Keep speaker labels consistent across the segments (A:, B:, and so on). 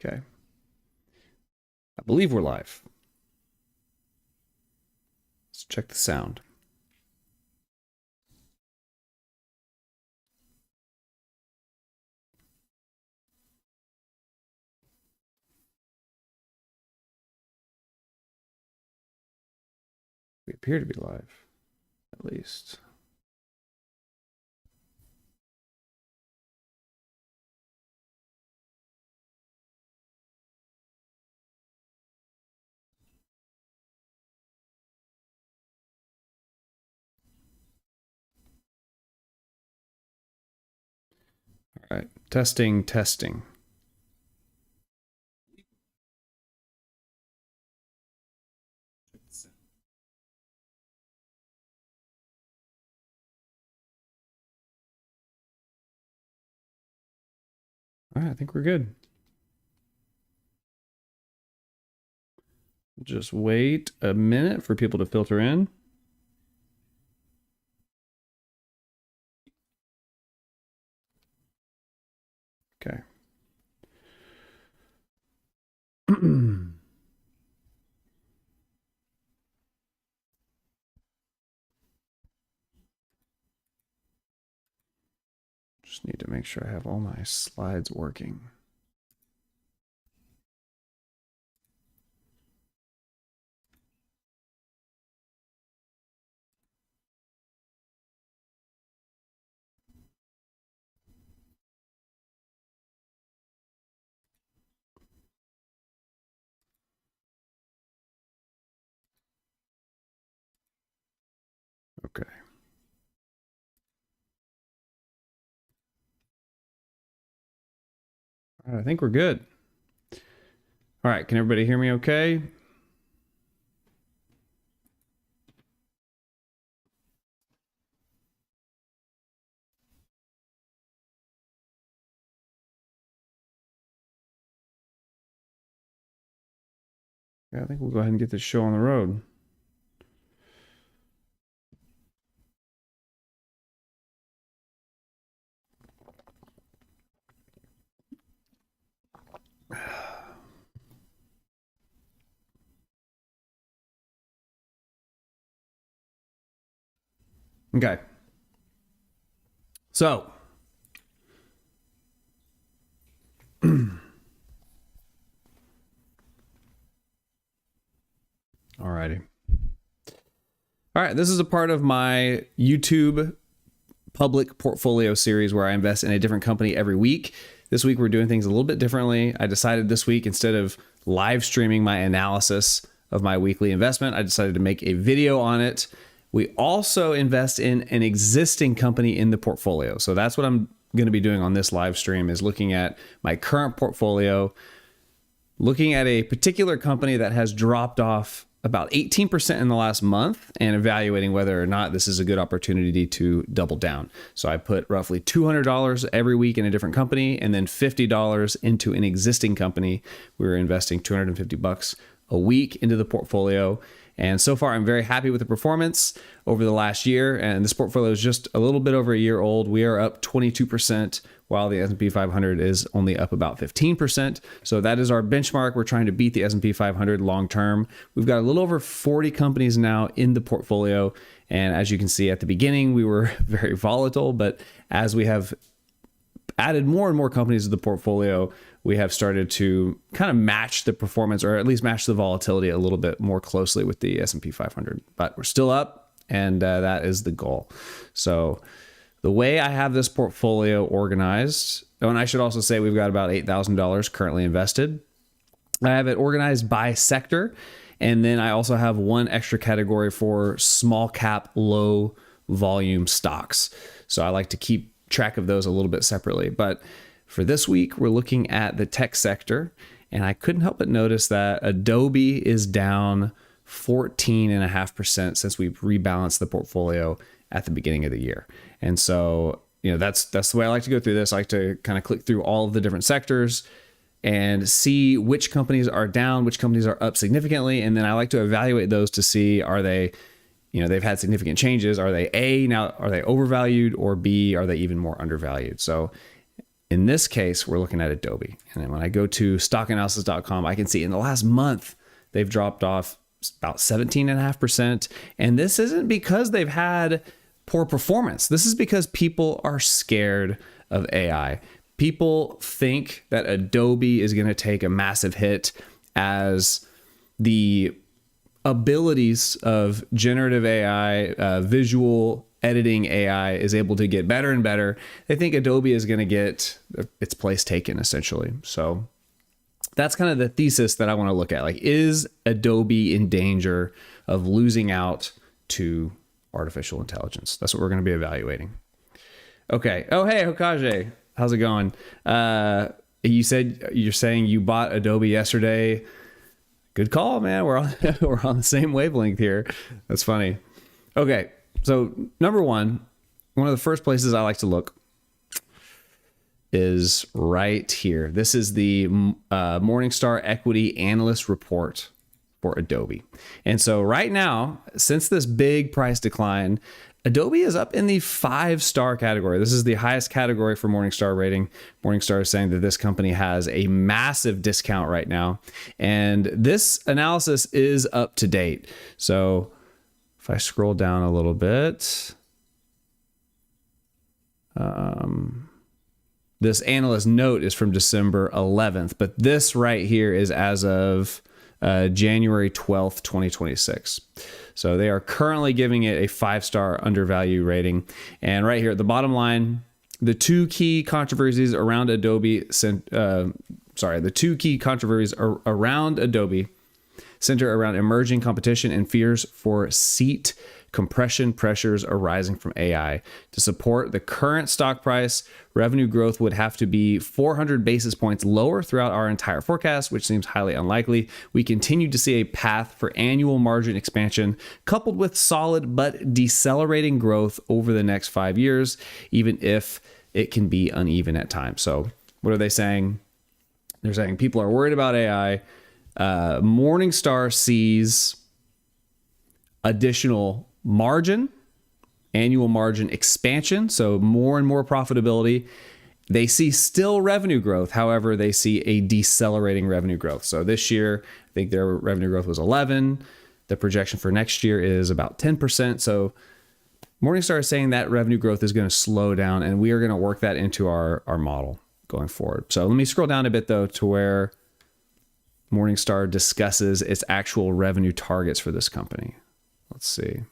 A: Okay. I believe we're live. Let's check the sound. We appear to be live, at least. All right, testing, testing. All right, I think we're good. Just wait a minute for people to filter in. Okay. Just need to make sure I have all my slides working. Okay. All right, I think we're good. All right, can everybody hear me okay? Yeah, I think we'll go ahead and get this show on the road. Okay. So, alrighty. All right, this is a part of my YouTube public portfolio series where I invest in a different company every week. This week we're doing things a little bit differently. I decided this week, instead of live streaming my analysis of my weekly investment, I decided to make a video on it. We also invest in an existing company in the portfolio. So that's what I'm going to be doing on this live stream, is looking at my current portfolio, looking at a particular company that has dropped off about 18% in the last month, and evaluating whether or not this is a good opportunity to double down. So I put roughly $200 every week in a different company, and then $50 into an existing company. We're investing $250 a week into the portfolio. And so far, I'm very happy with the performance over the last year. And this portfolio is just a little bit over a year old. We are up 22%, while the S&P 500 is only up about 15%. So that is our benchmark. We're trying to beat the S&P 500 long term. We've got a little over 40 companies now in the portfolio. And as you can see at the beginning, we were very volatile. But as we have added more and more companies to the portfolio, we have started to kind of match the performance, or at least match the volatility a little bit more closely with the S&P 500. But we're still up, and that is the goal. So the way I have this portfolio organized, oh, and I should also say we've got about $8,000 currently invested. I have it organized by sector, and then I also have one extra category for small cap, low volume stocks. So I like to keep track of those a little bit separately. But for this week, we're looking at the tech sector, and I couldn't help but notice that Adobe is down 14.5% since we've rebalanced the portfolio at the beginning of the year. And so, that's the way I like to go through this. I like to kind of click through all of the different sectors and see which companies are down, which companies are up significantly, and then I like to evaluate those to see, are they, they've had significant changes. Are they overvalued, or B, are they even more undervalued? So In this case, we're looking at Adobe. And then when I go to stockanalysis.com, I can see in the last month, they've dropped off about 17.5%. And this isn't because they've had poor performance. This is because people are scared of AI. People think that Adobe is going to take a massive hit as the abilities of generative AI, visual editing AI is able to get better and better. They think Adobe is going to get its place taken, essentially. So that's kind of the thesis that I want to look at. Like, is Adobe in danger of losing out to artificial intelligence? That's what we're going to be evaluating. Okay. Oh, hey, Hokage. How's it going? You're saying you bought Adobe yesterday. Good call, man. We're on the same wavelength here. That's funny. Okay. So number one of the first places I like to look is right here. This is the Morningstar Equity Analyst Report for Adobe. And so right now, since this big price decline, Adobe is up in the 5-star category. This is the highest category for Morningstar rating. Morningstar is saying that this company has a massive discount right now. And this analysis is up to date. So if I scroll down a little bit, this analyst note is from December 11th, but this right here is as of January 12th, 2026. So they are currently giving it a 5-star undervalue rating. And right here at the bottom line, the two key controversies around Adobe, the two key controversies around Adobe center around emerging competition and fears for seat compression pressures arising from AI. To support the current stock price, revenue growth would have to be 400 basis points lower throughout our entire forecast, which seems highly unlikely. We continue to see a path for annual margin expansion coupled with solid but decelerating growth over the next 5 years, even if it can be uneven at times. So what are they saying? They're saying people are worried about AI. Morningstar sees additional margin, annual margin expansion, so more and more profitability. They see still revenue growth. However, they see a decelerating revenue growth. So this year, I think their revenue growth was 11. The projection for next year is about 10%. So Morningstar is saying that revenue growth is going to slow down, and we are going to work that into our model going forward. So let me scroll down a bit, though, to where Morningstar discusses its actual revenue targets for this company. Let's see.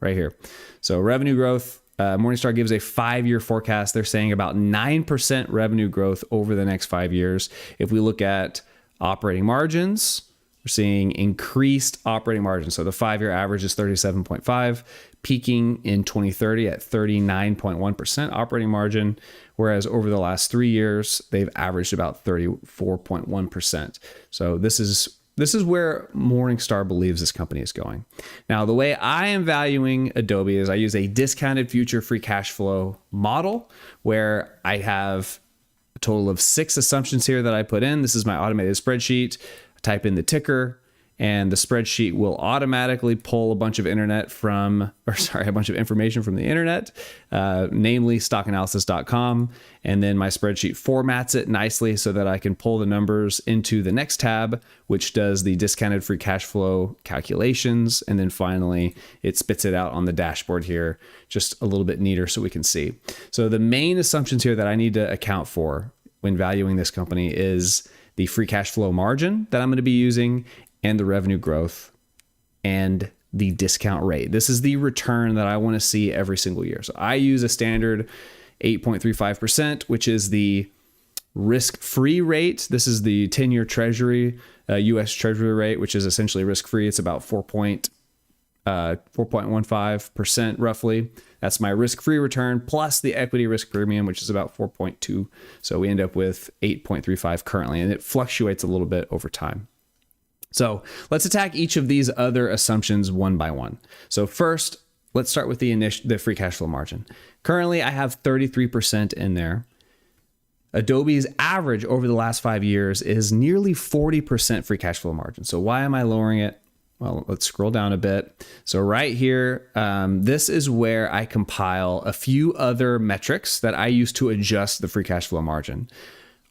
A: Right here. So revenue growth, Morningstar gives a 5-year forecast. They're saying about 9% revenue growth over the next 5 years. If we look at operating margins, we're seeing increased operating margins. So the 5-year average is 37.5, peaking in 2030 at 39.1% operating margin, whereas over the last 3 years, they've averaged about 34.1%. So this is where Morningstar believes this company is going. Now, the way I am valuing Adobe is I use a discounted future free cash flow model where I have a total of 6 assumptions here that I put in. This is my automated spreadsheet. I type in the ticker, and the spreadsheet will automatically pull a bunch of information from the internet, namely stockanalysis.com. And then my spreadsheet formats it nicely so that I can pull the numbers into the next tab, which does the discounted free cash flow calculations. And then finally, it spits it out on the dashboard here, just a little bit neater so we can see. So the main assumptions here that I need to account for when valuing this company is the free cash flow margin that I'm going to be using, and the revenue growth, and the discount rate. This is the return that I want to see every single year. So I use a standard 8.35%, which is the risk-free rate. This is the 10-year Treasury, U.S. Treasury rate, which is essentially risk-free. It's about 4.15% roughly. That's my risk-free return plus the equity risk premium, which is about 4.2. So we end up with 8.35 currently, and it fluctuates a little bit over time. So let's attack each of these other assumptions one by one. So first, let's start with the free cash flow margin. Currently, I have 33% in there. Adobe's average over the last 5 years is nearly 40% free cash flow margin. So why am I lowering it? well, let's scroll down a bit. So right here, this is where I compile a few other metrics that I use to adjust the free cash flow margin.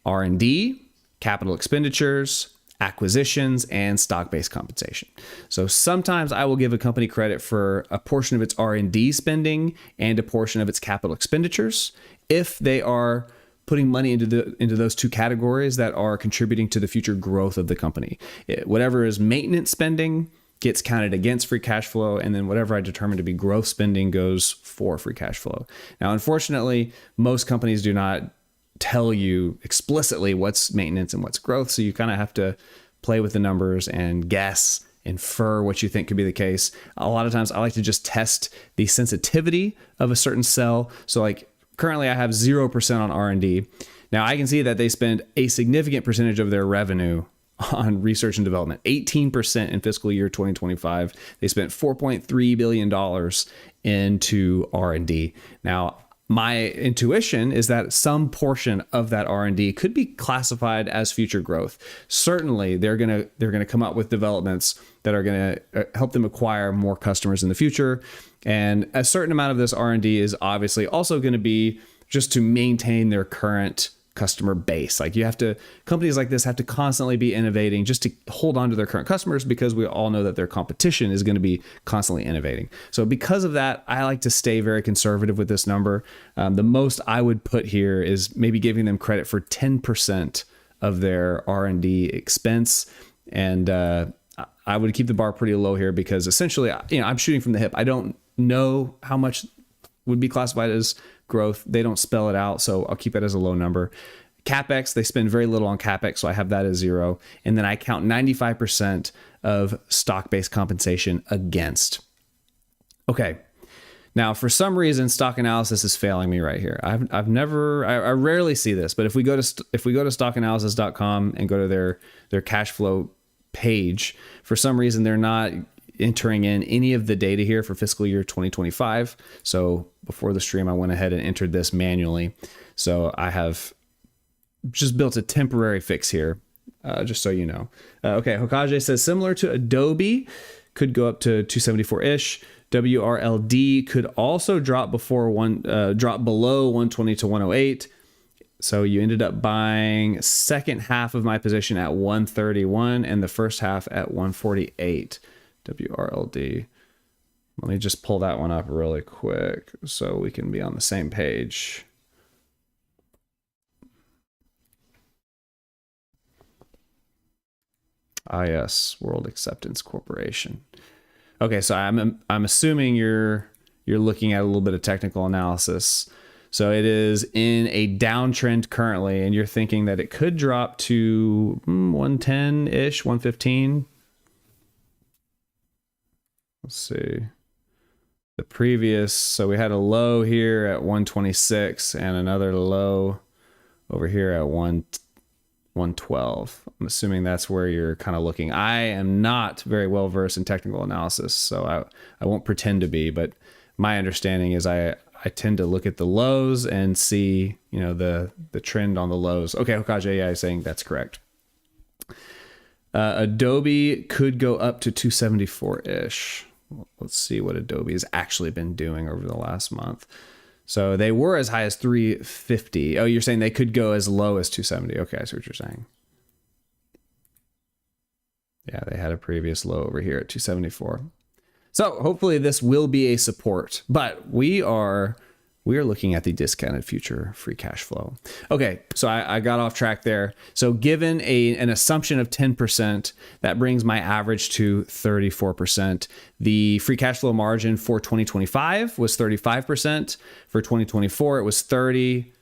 A: R&D, capital expenditures, acquisitions, and stock-based compensation. So sometimes I will give a company credit for a portion of its R&D spending and a portion of its capital expenditures if they are putting money into those two categories that are contributing to the future growth of the company. Whatever is maintenance spending gets counted against free cash flow, and then whatever I determine to be growth spending goes for free cash flow. Now, unfortunately, most companies do not tell you explicitly what's maintenance and what's growth, so you kind of have to play with the numbers and guess, infer what you think could be the case. A lot of times I like to just test the sensitivity of a certain cell. So like currently I have 0% on R&D. Now I can see that they spend a significant percentage of their revenue on research and development, 18% in fiscal year 2025. They spent $4.3 billion into R&D. Now, my intuition is that some portion of that R&D could be classified as future growth. Certainly, they're gonna come up with developments that are gonna help them acquire more customers in the future, and a certain amount of this R&D is obviously also going to be just to maintain their current customer base. Like companies like this have to constantly be innovating just to hold on to their current customers, because we all know that their competition is going to be constantly innovating. So because of that, I like to stay very conservative with this number. The most I would put here is maybe giving them credit for 10% of their R&D expense. And I would keep the bar pretty low here, because essentially, I'm shooting from the hip. I don't know how much would be classified as growth. They don't spell it out, so I'll keep it as a low number. CapEx, they spend very little on CapEx, so I have that as 0. And then I count 95% of stock-based compensation against. Okay. Now, for some reason, stock analysis is failing me right here. I rarely see this, but if we go to stockanalysis.com and go to their cash flow page, for some reason they're not entering in any of the data here for fiscal year 2025. So before the stream, I went ahead and entered this manually. So I have just built a temporary fix here, just so you know. Okay, Hokage says similar to Adobe, could go up to 274-ish. WRLD could also drop below 120 to 108. So you ended up buying second half of my position at 131 and the first half at 148. WRLD. Let me just pull that one up really quick so we can be on the same page. Ah, yes, World Acceptance Corporation. Okay, so I'm assuming you're looking at a little bit of technical analysis. So it is in a downtrend currently, and you're thinking that it could drop to 110-ish, 115. Let's see. The previous, so we had a low here at 126 and another low over here at 112. I'm assuming that's where you're kind of looking. I am not very well versed in technical analysis, so I won't pretend to be, but my understanding is I tend to look at the lows and see, the trend on the lows. Okay, Hokage, yeah, is saying that's correct. Adobe could go up to 274-ish. Let's see what Adobe has actually been doing over the last month. So they were as high as 350. Oh, you're saying they could go as low as 270. Okay, I see what you're saying. Yeah, they had a previous low over here at 274. So hopefully this will be a support, but we are looking at the discounted future free cash flow. Okay, so I got off track there. So given an assumption of 10%, that brings my average to 34%. The free cash flow margin for 2025 was 35%. For 2024, it was 30.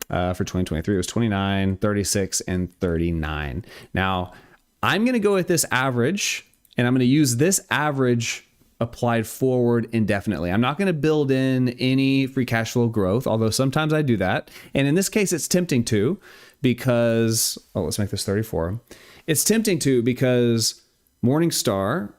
A: For 2023, it was 29, 36, and 39. Now, I'm going to go with this average, and I'm going to use this average applied forward indefinitely. I'm not going to build in any free cash flow growth, although sometimes I do that. And in this case, it's tempting to, because, let's make this 34. It's tempting to because Morningstar,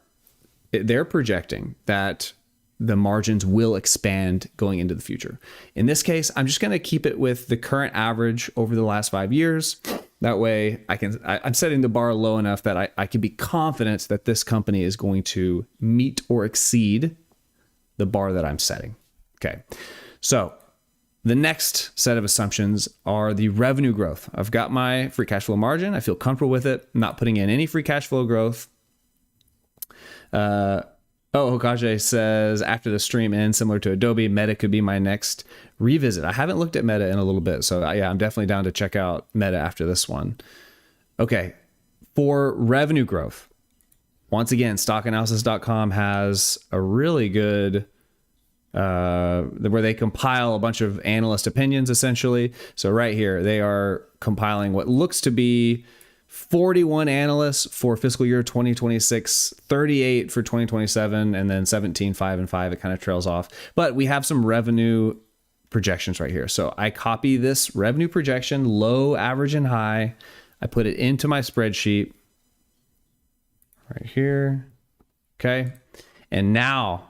A: they're projecting that the margins will expand going into the future. In this case, I'm just going to keep it with the current average over the last 5 years. That way I'm setting the bar low enough that I can be confident that this company is going to meet or exceed the bar that I'm setting. Okay. So the next set of assumptions are the revenue growth. I've got my free cash flow margin. I feel comfortable with it. I'm not putting in any free cash flow growth. Hokage says, after the stream ends, similar to Adobe, Meta could be my next revisit. I haven't looked at Meta in a little bit. So yeah, I'm definitely down to check out Meta after this one. Okay. For revenue growth, once again, stockanalysis.com has a really good where they compile a bunch of analyst opinions, essentially. So right here, they are compiling what looks to be 41 analysts for fiscal year 2026, 38 for 2027, and then 17, 5, and 5. It kind of trails off. But we have some revenue projections right here. So I copy this revenue projection, low, average, and high. I put it into my spreadsheet right here. Okay. And now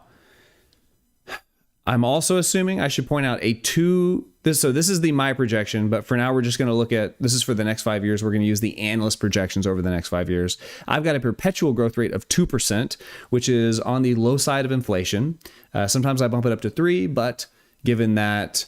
A: I'm also assuming, I should point out, so this is the my projection, but for now we're just going to look at, this is for the next 5 years. We're going to use the analyst projections over the next 5 years. I've got a perpetual growth rate of 2%, which is on the low side of inflation. Sometimes I bump it up to 3, but given that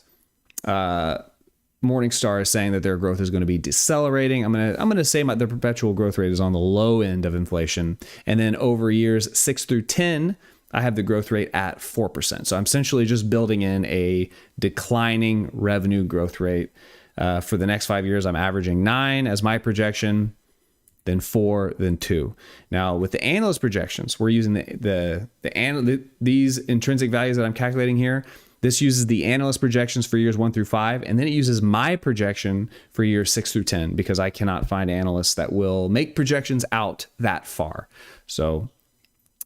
A: Morningstar is saying that their growth is going to be decelerating, I'm going to say the perpetual growth rate is on the low end of inflation. And then over years 6 through 10, I have the growth rate at 4%. So I'm essentially just building in a declining revenue growth rate. For the next 5 years, I'm averaging 9 as my projection, then 4, then 2. Now, with the analyst projections, we're using these intrinsic values that I'm calculating here. This uses the analyst projections for years 1 through 5, and then it uses my projection for years 6 through 10, because I cannot find analysts that will make projections out that far.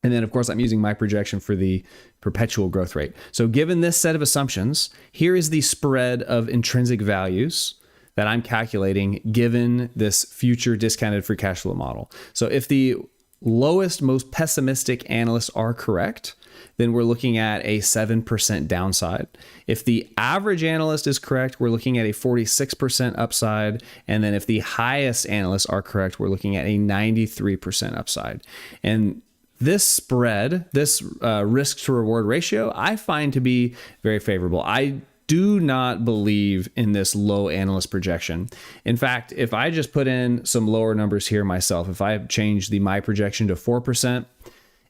A: And then, of course, I'm using my projection for the perpetual growth rate. So given this set of assumptions, here is the spread of intrinsic values that I'm calculating given this future discounted free cash flow model. So if the lowest, most pessimistic analysts are correct, then we're looking at a 7% downside. If the average analyst is correct, we're looking at a 46% upside. And then if the highest analysts are correct, we're looking at a 93% upside. And this spread, this risk to reward ratio, I find to be very favorable. I do not believe in this low analyst projection. In fact, if I just put in some lower numbers here myself, if I change my projection to 4%,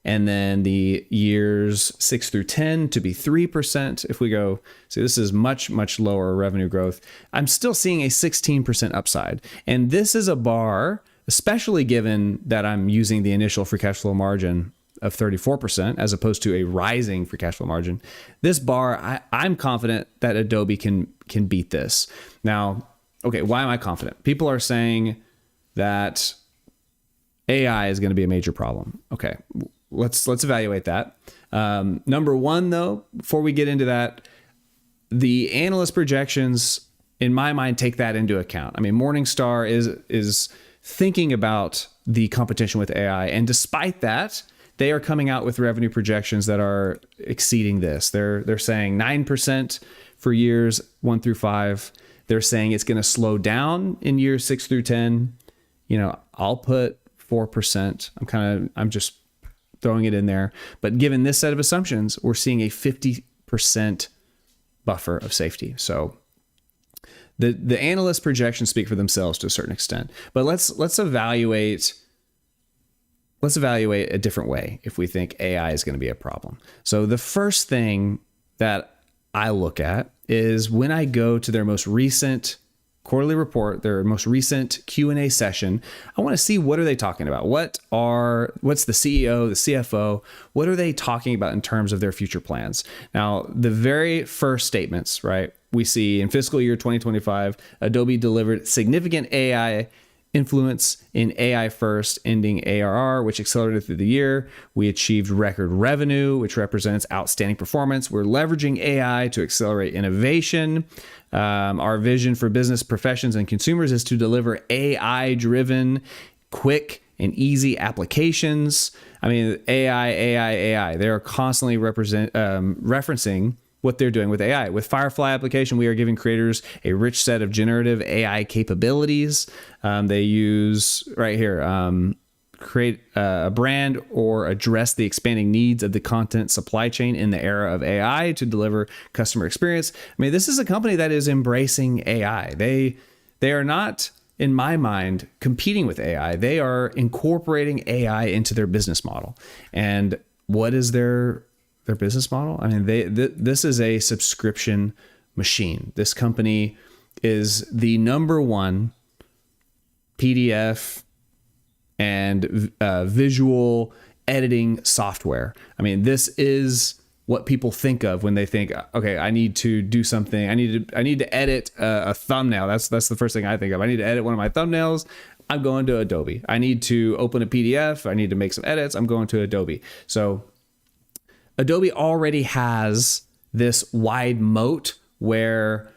A: and then the years 6 through 10 to be 3%, if we go, see, this is much, much lower revenue growth, I'm still seeing a 16% upside. And this is a bar, especially given that I'm using the initial free cash flow margin of 34% as opposed to a rising free cash flow margin. This bar, I'm confident that Adobe can beat this. Now, okay, why am I confident? People are saying that AI is going to be a major problem. Okay, let's evaluate that. Number one, though, before we get into that, the analyst projections, in my mind, take that into account. I mean, Morningstar is thinking about the competition with AI. And despite that, they are coming out with revenue projections that are exceeding this. They're saying 9% for years 1 through 5. They're saying it's going to slow down in years 6 through 10. I'll put 4%. I'm just throwing it in there. But given this set of assumptions, we're seeing a 50% buffer of safety. So the analyst projections speak for themselves to a certain extent, but let's evaluate a different way if we think AI is going to be a problem. So the first thing that I look at is when I go to their most recent quarterly report, their most recent Q&A session, I want to see what are they talking about? What's the CEO, the CFO, what are they talking about in terms of their future plans? Now, the very first statements, right? We see in fiscal year 2025, Adobe delivered significant AI influence in AI first ending ARR, which accelerated through the year. We achieved record revenue, which represents outstanding performance. We're leveraging AI to accelerate innovation. Our vision for business professions and consumers is to deliver AI-driven, quick, and easy applications. I mean, AI. They are constantly referencing what they're doing with AI. With Firefly application, we are giving creators a rich set of generative AI capabilities. They use right here, create a brand or address the expanding needs of the content supply chain in the era of AI to deliver customer experience. I mean, this is a company that is embracing AI. They are not, in my mind, competing with AI. They are incorporating AI into their business model. And what is their business model? I mean, this is a subscription machine. This company is the number one PDF and visual editing software. I mean, this is what people think of when they think, okay, I need to do something. I need to edit a thumbnail. That's the first thing I think of. I need to edit one of my thumbnails. I'm going to Adobe. I need to open a PDF. I need to make some edits. I'm going to Adobe. So Adobe already has this wide moat where,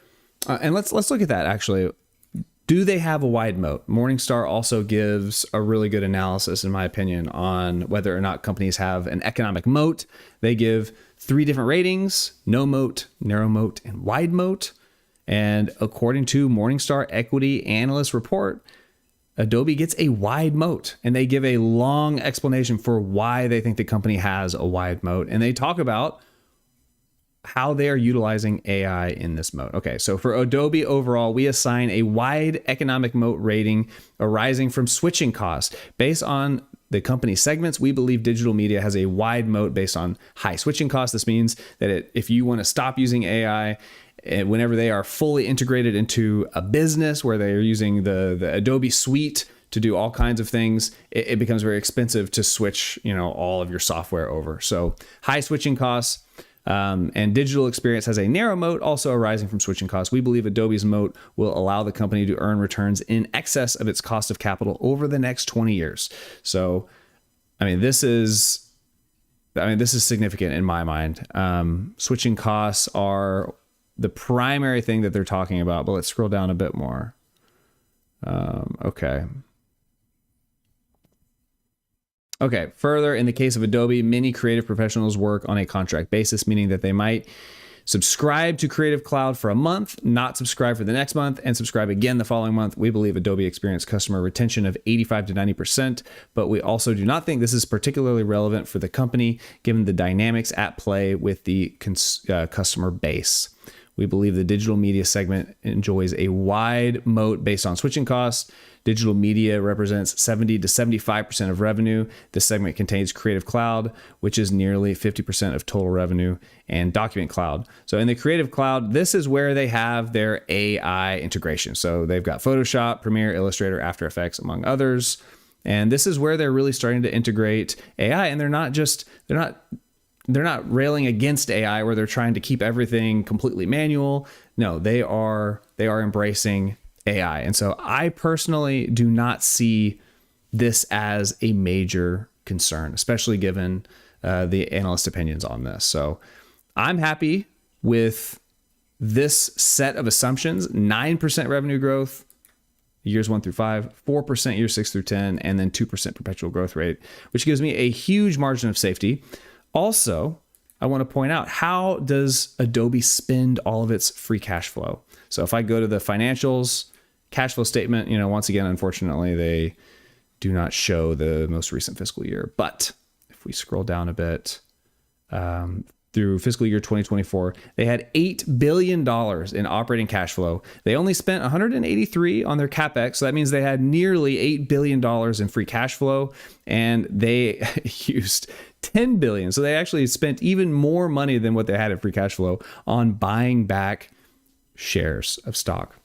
A: and let's look at that actually. Do they have a wide moat? Morningstar also gives a really good analysis, in my opinion, on whether or not companies have an economic moat. They give 3 different ratings: no moat, narrow moat, and wide moat. And according to Morningstar Equity Analyst Report, Adobe gets a wide moat, and they give a long explanation for why they think the company has a wide moat. And they talk about how they are utilizing AI in this moat. Okay, so for Adobe overall, we assign a wide economic moat rating arising from switching costs. Based on the company segments, we believe digital media has a wide moat based on high switching costs. This means that if you want to stop using AI, whenever they are fully integrated into a business where they are using the Adobe suite to do all kinds of things, it becomes very expensive to switch, all of your software over. So high switching costs. And digital experience has a narrow moat also arising from switching costs. We believe Adobe's moat will allow the company to earn returns in excess of its cost of capital over the next 20 years. So, this is significant in my mind. Switching costs are the primary thing that they're talking about, but let's scroll down a bit more. Okay, further, in the case of Adobe, many creative professionals work on a contract basis, meaning that they might subscribe to Creative Cloud for a month, not subscribe for the next month, and subscribe again the following month. We believe Adobe experienced customer retention of 85 to 90%, but we also do not think this is particularly relevant for the company, given the dynamics at play with the customer base. We believe the digital media segment enjoys a wide moat based on switching costs. Digital media represents 70 to 75% of revenue. This segment contains Creative Cloud, which is nearly 50% of total revenue, and Document Cloud. So in the Creative Cloud, this is where they have their AI integration. So they've got Photoshop, Premiere, Illustrator, After Effects, among others. And this is where they're really starting to integrate AI. And they're not railing against AI where they're trying to keep everything completely manual. No, they are embracing AI. And so I personally do not see this as a major concern, especially given the analyst opinions on this. So I'm happy with this set of assumptions: 9% revenue growth years 1 through 5, 4% years 6 through 10, and then 2% perpetual growth rate, which gives me a huge margin of safety. Also, I want to point out, how does Adobe spend all of its free cash flow? So if I go to the financials, cash flow statement, once again, unfortunately, they do not show the most recent fiscal year. But if we scroll down a bit, through fiscal year 2024, they had $8 billion in operating cash flow. They only spent $183 on their CapEx. So that means they had nearly $8 billion in free cash flow, and they used $10 billion. So they actually spent even more money than what they had in free cash flow on buying back shares of stock.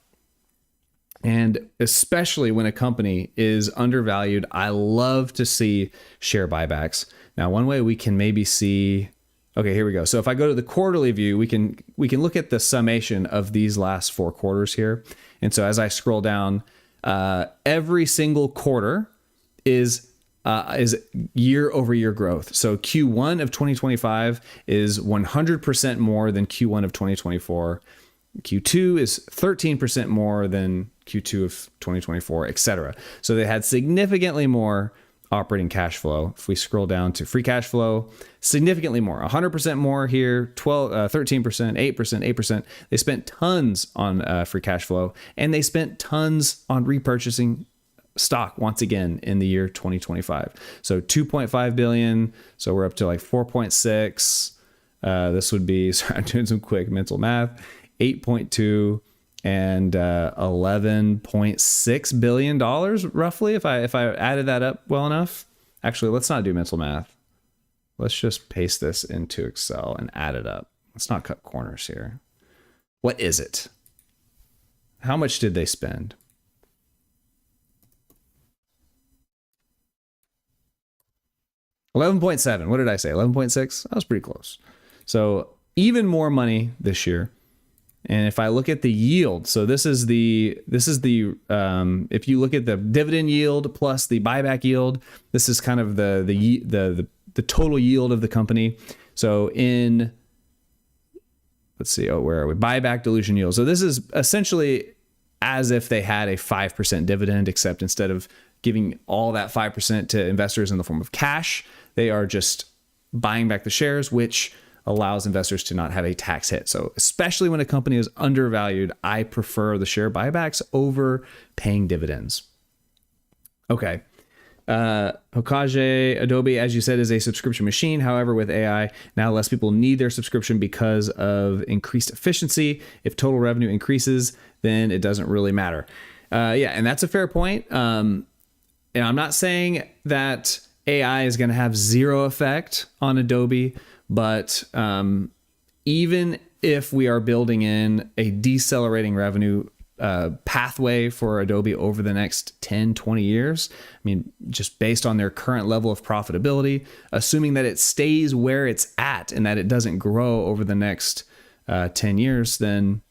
A: And especially when a company is undervalued, I love to see share buybacks. Now, one way we can maybe see, okay, here we go. So if I go to the quarterly view, we can look at the summation of these last 4 quarters here. And so as I scroll down, every single quarter is year over year growth. So Q1 of 2025 is 100% more than Q1 of 2024. Q2 is 13% more than Q2 of 2024, etc. So they had significantly more operating cash flow. If we scroll down to free cash flow, significantly more, 100% more here, 13%, 8%, 8%. They spent tons on free cash flow, and they spent tons on repurchasing stock once again in the year 2025. So 2.5 billion. So we're up to like 4.6. This would be, sorry, I'm doing some quick mental math, 8.2 and $11.6 billion roughly, if I added that up well enough. Actually, let's not do mental math. Let's just paste this into Excel and add it up. Let's not cut corners here. What is it? How much did they spend? $11.7. What did I say? 11.6? That was pretty close. So even more money this year. And if I look at the yield, so this is the if you look at the dividend yield plus the buyback yield, this is kind of the total yield of the company. So in, let's see, where are we? Buyback dilution yield. So this is essentially as if they had a 5% dividend, except instead of giving all that 5% to investors in the form of cash, they are just buying back the shares, which allows investors to not have a tax hit. So especially when a company is undervalued, I prefer the share buybacks over paying dividends. Okay. Hokage, Adobe, as you said, is a subscription machine. However, with AI, now less people need their subscription because of increased efficiency. If total revenue increases, then it doesn't really matter. Yeah, and that's a fair point. And I'm not saying that AI is going to have zero effect on Adobe, but even if we are building in a decelerating revenue pathway for Adobe over the next 10, 20 years, I mean, just based on their current level of profitability, assuming that it stays where it's at and that it doesn't grow over the next 10 years, then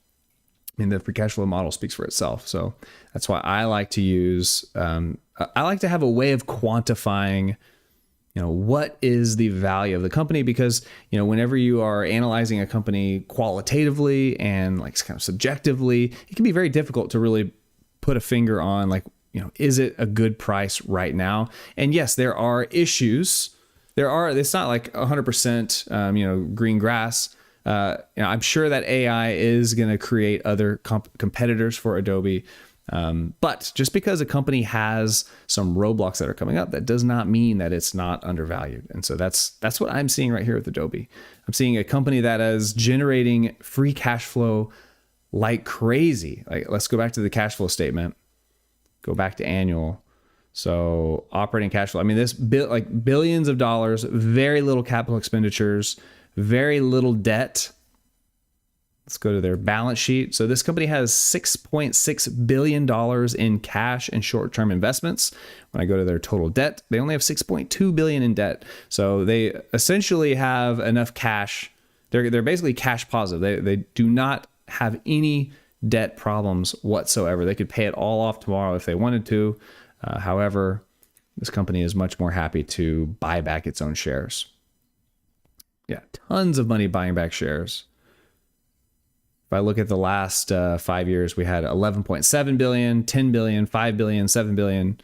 A: I mean, the free cash flow model speaks for itself. So that's why I like to use, I like to have a way of quantifying, what is the value of the company? Because, whenever you are analyzing a company qualitatively and like kind of subjectively, it can be very difficult to really put a finger on like, is it a good price right now? And yes, there are issues. It's not like 100%, green grass. I'm sure that AI is going to create other competitors for Adobe. But just because a company has some roadblocks that are coming up, that does not mean that it's not undervalued. And so that's what I'm seeing right here with Adobe. I'm seeing a company that is generating free cash flow like crazy. Like, let's go back to the cash flow statement. Go back to annual. So operating cash flow. I mean, this billions of dollars, very little capital expenditures, very little debt. Let's go to their balance sheet. So this company has $6.6 billion in cash and short-term investments. When I go to their total debt, they only have $6.2 billion in debt. So they essentially have enough cash. They're basically cash positive. They do not have any debt problems whatsoever. They could pay it all off tomorrow if they wanted to. However, this company is much more happy to buy back its own shares. Yeah, tons of money buying back shares. If I look at the last 5 years, we had 11.7 billion, 10 billion, 5 billion, 7 billion,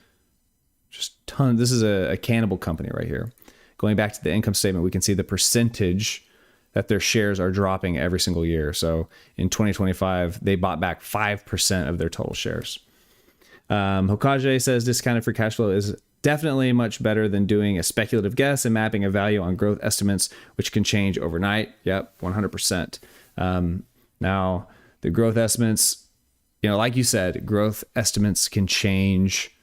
A: just tons. This is a cannibal company right here. Going back to the income statement, we can see the percentage that their shares are dropping every single year. So in 2025, they bought back 5% of their total shares. Hokage says discounted free cash flow is definitely much better than doing a speculative guess and mapping a value on growth estimates, which can change overnight. Yep, 100%. Now, the growth estimates, like you said, growth estimates can change.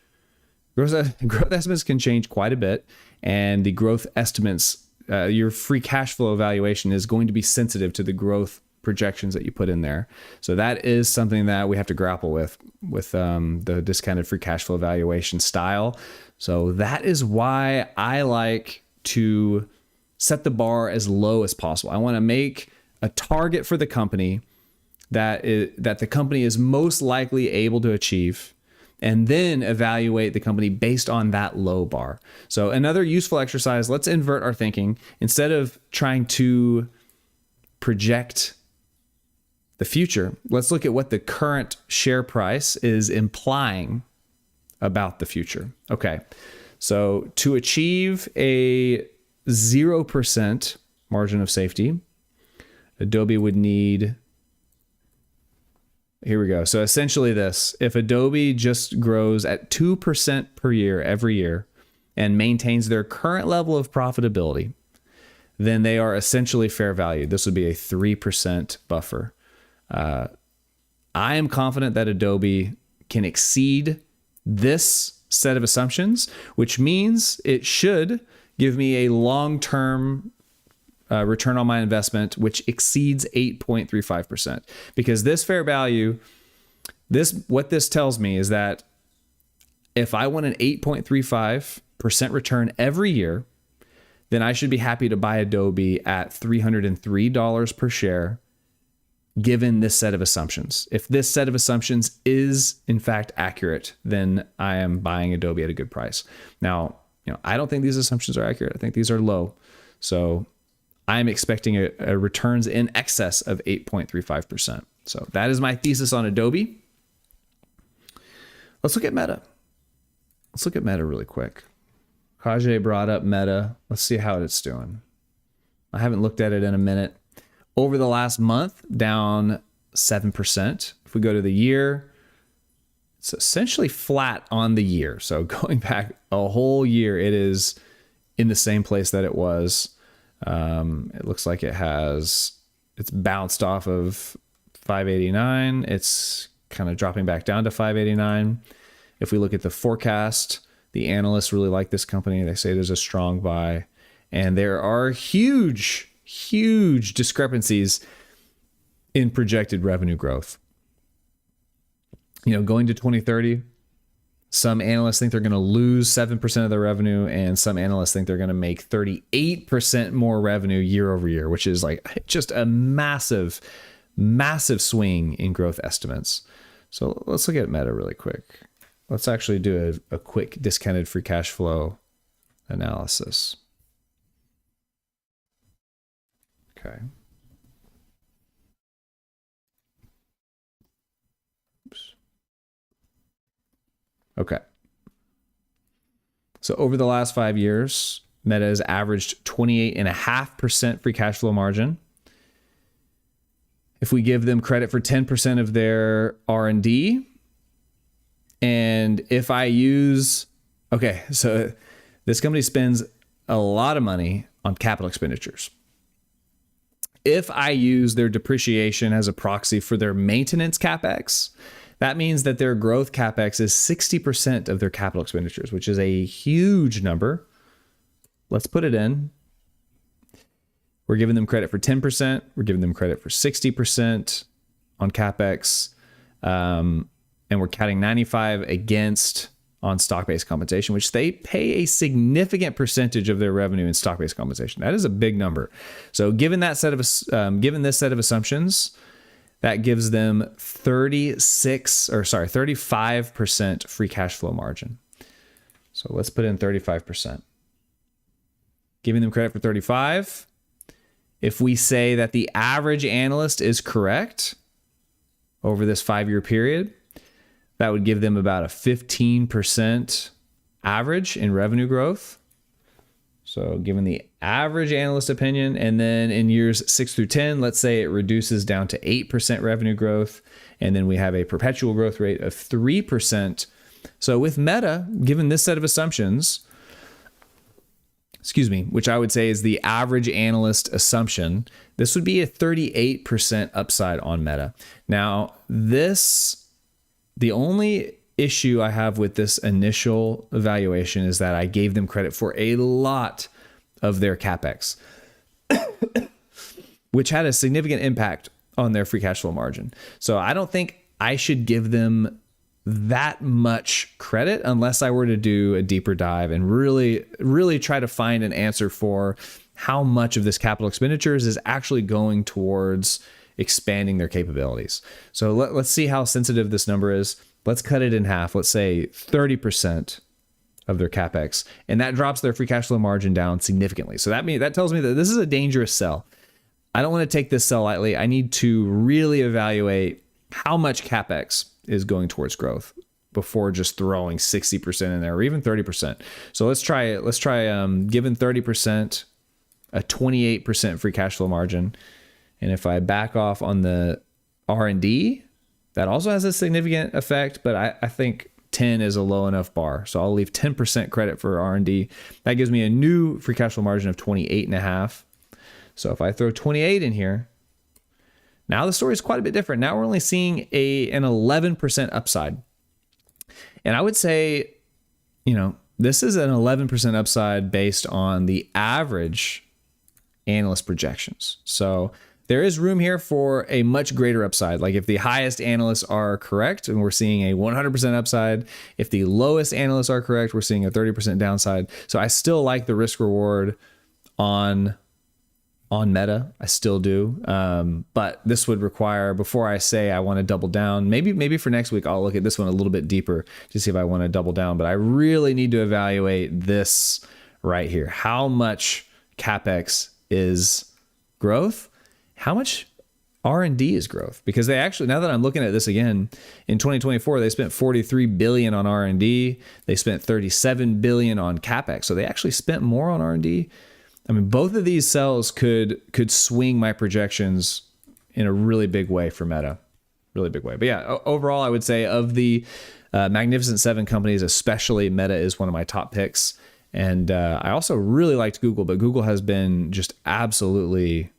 A: Growth estimates can change quite a bit. And the growth estimates, your free cash flow evaluation is going to be sensitive to the growth projections that you put in there. So that is something that we have to grapple with the discounted free cash flow evaluation style. So that is why I like to set the bar as low as possible. I want to make a target for the company that the company is most likely able to achieve, and then evaluate the company based on that low bar. So another useful exercise, let's invert our thinking. Instead of trying to project the future, let's look at what the current share price is implying about the future. Okay, So to achieve a 0% margin of safety, Adobe would need, here we go. So essentially this, if Adobe just grows at 2% per year every year and maintains their current level of profitability, then they are essentially fair value. This would be a 3% buffer. I am confident that Adobe can exceed this set of assumptions, which means it should give me a long-term return on my investment, which exceeds 8.35%. Because this fair value, what this tells me is that if I want an 8.35% return every year, then I should be happy to buy Adobe at $303 per share, given this set of assumptions. If this set of assumptions is in fact accurate, then I am buying Adobe at a good price. Now, I don't think these assumptions are accurate. I think these are low. So I'm expecting a returns in excess of 8.35%. So that is my thesis on Adobe. Let's look at Meta. Let's look at Meta really quick. Kajay brought up Meta. Let's see how it's doing. I haven't looked at it in a minute. Over the last month, down 7%. If we go to the year, it's essentially flat on the year. So going back a whole year, it is in the same place that it was. It looks like it's bounced off of 589. It's kind of dropping back down to 589. If we look at the forecast, the analysts really like this company. They say there's a strong buy, and there are huge discrepancies in projected revenue growth. Going to 2030, some analysts think they're going to lose 7% of their revenue, and some analysts think they're going to make 38% more revenue year over year, which is like just a massive swing in growth estimates. So let's look at Meta really quick. Let's actually do a quick discounted free cash flow analysis. Okay. Oops. Okay. So over the last 5 years, Meta has averaged 28.5% free cash flow margin. If we give them credit for 10% of their R&D, and if I use, so this company spends a lot of money on capital expenditures. If I use their depreciation as a proxy for their maintenance CapEx, that means that their growth CapEx is 60% of their capital expenditures, which is a huge number. Let's put it in. We're giving them credit for 10%. We're giving them credit for 60% on CapEx. And we're counting 95 against on stock-based compensation, which they pay a significant percentage of their revenue in stock-based compensation. That is a big number. So given this set of assumptions, that gives them 35% free cash flow margin. So let's put in 35%. Giving them credit for 35. If we say that the average analyst is correct over this 5-year period, that would give them about a 15% average in revenue growth. So given the average analyst opinion, and then in years 6 through 10, let's say it reduces down to 8% revenue growth, and then we have a perpetual growth rate of 3%. So with Meta, given this set of assumptions, which I would say is the average analyst assumption, this would be a 38% upside on Meta. Now, the only issue I have with this initial evaluation is that I gave them credit for a lot of their CapEx, which had a significant impact on their free cash flow margin. So I don't think I should give them that much credit unless I were to do a deeper dive and really try to find an answer for how much of this capital expenditures is actually going towards expanding their capabilities. So let's see how sensitive this number is. Let's cut it in half. Let's say 30% of their CapEx, and that drops their free cash flow margin down significantly. So that tells me that this is a dangerous sell. I don't want to take this sell lightly. I need to really evaluate how much CapEx is going towards growth. before just throwing 60% in there, or even 30%. So let's try it. Let's try giving 30%, a 28% free cash flow margin. And if I back off on the R&D, that also has a significant effect, but I think 10 is a low enough bar. So I'll leave 10% credit for R&D. That gives me a new free cash flow margin of 28.5. So if I throw 28 in here, now the story is quite a bit different. Now we're only seeing an 11% upside. And I would say, this is an 11% upside based on the average analyst projections. So there is room here for a much greater upside. Like if the highest analysts are correct and we're seeing a 100% upside, if the lowest analysts are correct, we're seeing a 30% downside. So I still like the risk reward on Meta. I still do. But this would require, before I say I want to double down, maybe for next week, I'll look at this one a little bit deeper to see if I want to double down. But I really need to evaluate this right here. How much CapEx is growth? How much R&D is growth? Because they actually, now that I'm looking at this again, in 2024, they spent $43 billion on R&D. They spent $37 billion on CapEx. So they actually spent more on R&D. I mean, both of these cells could swing my projections in a really big way for Meta. Really big way. But yeah, overall, I would say of the Magnificent Seven companies, especially Meta is one of my top picks. And I also really liked Google, but Google has been just absolutely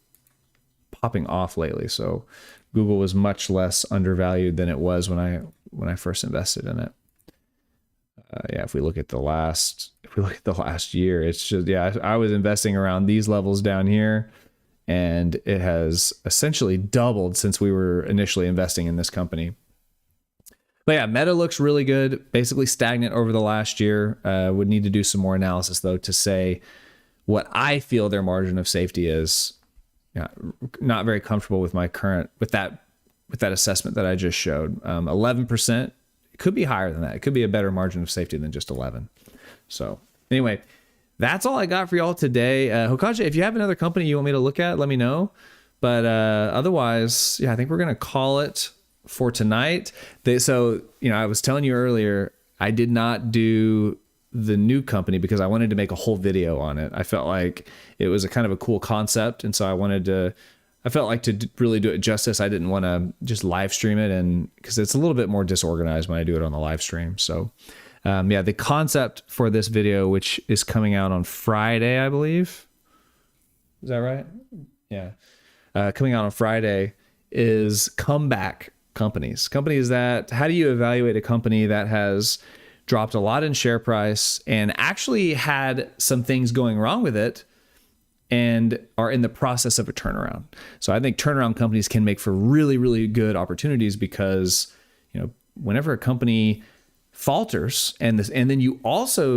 A: popping off lately. So Google was much less undervalued than it was when I first invested in it. If we look at the last year, it's just, I was investing around these levels down here, and it has essentially doubled since we were initially investing in this company. But yeah, Meta looks really good, basically stagnant over the last year. Would need to do some more analysis though to say what I feel their margin of safety is. Not very comfortable with my current, with that assessment that I just showed. 11%, it could be higher than that. It could be a better margin of safety than just 11. So anyway, that's all I got for y'all today. Hokage, if you have another company you want me to look at, let me know. But otherwise, I think we're going to call it for tonight. I was telling you earlier, I did not do the new company because I wanted to make a whole video on it. I felt like it was a kind of a cool concept. And so I felt like to really do it justice, I didn't want to just live stream it, and because it's a little bit more disorganized when I do it on the live stream. So the concept for this video, which is coming out on Friday, I believe. Is that right? Yeah. Coming out on Friday is comeback companies. Companies that, how do you evaluate a company that has dropped a lot in share price and actually had some things going wrong with it and are in the process of a turnaround? So I think turnaround companies can make for really, really good opportunities because, whenever a company falters and then you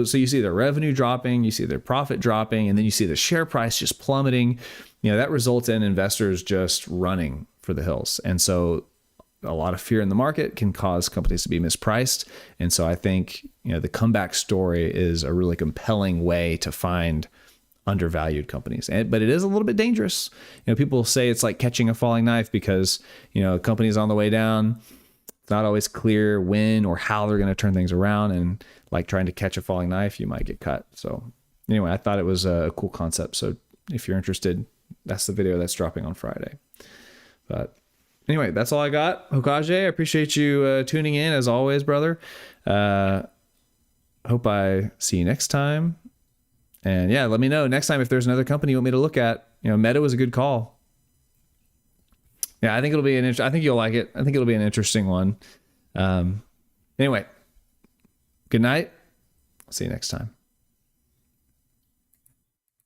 A: see their revenue dropping, you see their profit dropping, and then you see the share price just plummeting, that results in investors just running for the hills. And so a lot of fear in the market can cause companies to be mispriced. And so I think, the comeback story is a really compelling way to find undervalued companies. But it is a little bit dangerous. People say it's like catching a falling knife because, a company's on the way down. It's not always clear when or how they're going to turn things around. And like trying to catch a falling knife, you might get cut. So anyway, I thought it was a cool concept. So if you're interested, that's the video that's dropping on Friday. But anyway, that's all I got. Hokage, I appreciate you tuning in as always, brother. Hope I see you next time. And let me know next time if there's another company you want me to look at. Meta was a good call. I think it'll be I think you'll like it. I think it'll be an interesting one. Anyway, good night. See you next time.